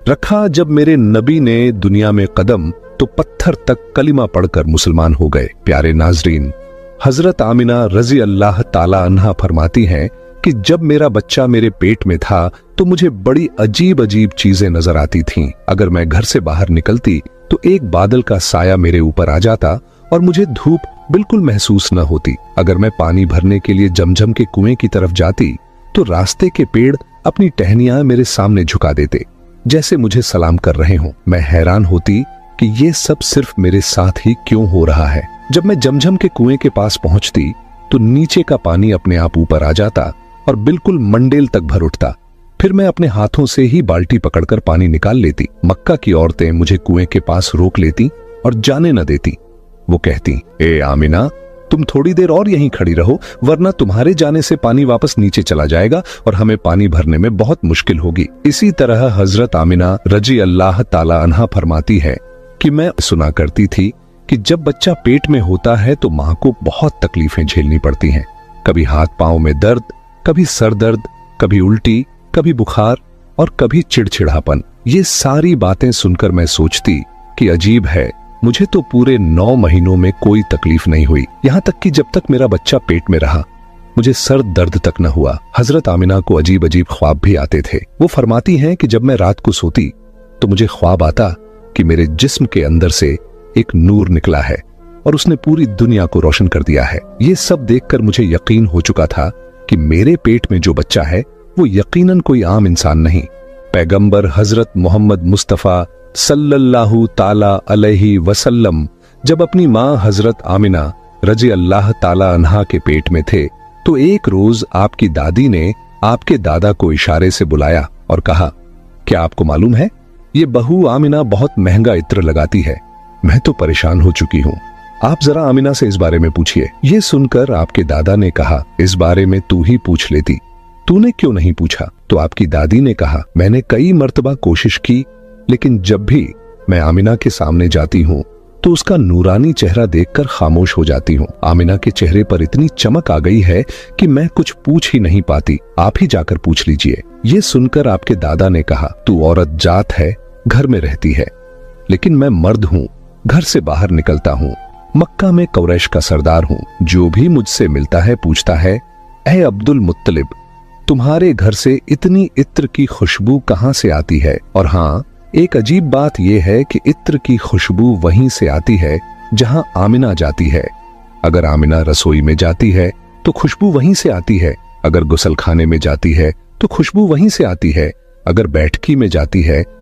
रखा जब मेरे नबी ने दुनिया में कदम तो पत्थर तक कलिमा पढ़कर मुसलमान हो गए। प्यारे नाजरीन, हजरत आमिना रजी अल्लाह ताला अन्हा फरमाती हैं कि जब मेरा बच्चा मेरे पेट में था तो मुझे बड़ी अजीब अजीब चीजें नजर आती थीं। अगर मैं घर से बाहर निकलती तो एक बादल का साया मेरे ऊपर आ जाता और मुझे धूप बिल्कुल महसूस न होती। अगर मैं पानी भरने के लिए जमजम के कुएं की तरफ जाती तो रास्ते के पेड़ अपनी टहनियां मेरे सामने झुका देते, जैसे मुझे सलाम कर रहे हों। मैं हैरान होती कि ये सब सिर्फ मेरे साथ ही क्यों हो रहा है। जब मैं जमजम के कुएं के पास पहुंचती तो नीचे का पानी अपने आप ऊपर आ जाता और बिल्कुल मंडेल तक भर उठता। फिर मैं अपने हाथों से ही बाल्टी पकड़कर पानी निकाल लेती। मक्का की औरतें मुझे कुएं के पास रोक लेती और जाने न देती। वो कहती, ए आमिना, तुम थोड़ी देर और यहीं खड़ी रहो, वरना तुम्हारे जाने से पानी वापस नीचे चला जाएगा और हमें पानी भरने में बहुत मुश्किल होगी। इसी तरह हजरत आमिना रजी अल्लाह ताला अन्हा फरमाती है कि मैं सुना करती थी कि जब बच्चा पेट में होता है तो मां को बहुत तकलीफें झेलनी पड़ती हैं। कभी हाथ पांव में दर्द, कभी सर दर्द, कभी उल्टी, कभी बुखार और कभी चिड़चिड़ापन। ये सारी बातें सुनकर मैं सोचती कि अजीब है, मुझे तो पूरे 9 महीनों में कोई तकलीफ नहीं हुई। यहां तक कि जब तक मेरा बच्चा पेट में रहा मुझे सर दर्द तक न हुआ। हजरत आमिना को अजीब अजीब ख्वाब भी आते थे। वो फरमाती हैं कि जब मैं रात को सोती तो मुझे ख्वाब आता कि मेरे जिस्म के अंदर से एक नूर निकला है और उसने पूरी दुनिया को रोशन कर दिया है। ये सब देखकर मुझे यकीन हो चुका था कि मेरे पेट में जो बच्चा है वो यकीनन कोई आम इंसान नहीं, पैगंबर हजरत मोहम्मद मुस्तफा सल्लल्लाहु ताला अलैहि वसल्लम जब अपनी मां हजरत आमिना रजी अल्लाह ताला अन्हा के पेट में थे तो एक रोज आपकी दादी ने आपके दादा को इशारे से बुलाया और कहा, क्या आपको मालूम है ये बहू आमिना बहुत महंगा इत्र लगाती है। मैं तो परेशान हो चुकी हूँ, आप जरा आमिना से इस बारे में पूछिए। ये सुनकर आपके दादा ने कहा, इस बारे में तू ही पूछ लेती, तूने क्यों नहीं पूछा? तो आपकी दादी ने कहा, मैंने कई मर्तबा कोशिश की, लेकिन जब भी मैं आमिना के सामने जाती हूँ तो उसका नूरानी चेहरा देखकर खामोश हो जाती हूँ। आमिना के चेहरे पर इतनी चमक आ गई है कि मैं कुछ पूछ ही नहीं पाती, आप ही जाकर पूछ लीजिए। ये सुनकर आपके दादा ने कहा, तू औरत जात है, घर में रहती है, लेकिन मैं मर्द हूँ, घर से बाहर निकलता हूँ, मक्का में कुरैश का सरदार हूँ। जो भी मुझसे मिलता है पूछता है, ऐ अब्दुल मुत्तलिब, तुम्हारे घर से इतनी इत्र की खुशबू कहाँ से आती है? और हाँ, एक अजीब बात यह है कि इत्र की खुशबू वहीं से आती है जहां आमिना जाती है। अगर आमिना रसोई में जाती है तो खुशबू वहीं से आती है, अगर गुसलखाने में जाती है तो खुशबू वहीं से आती है, अगर बैठकी में जाती है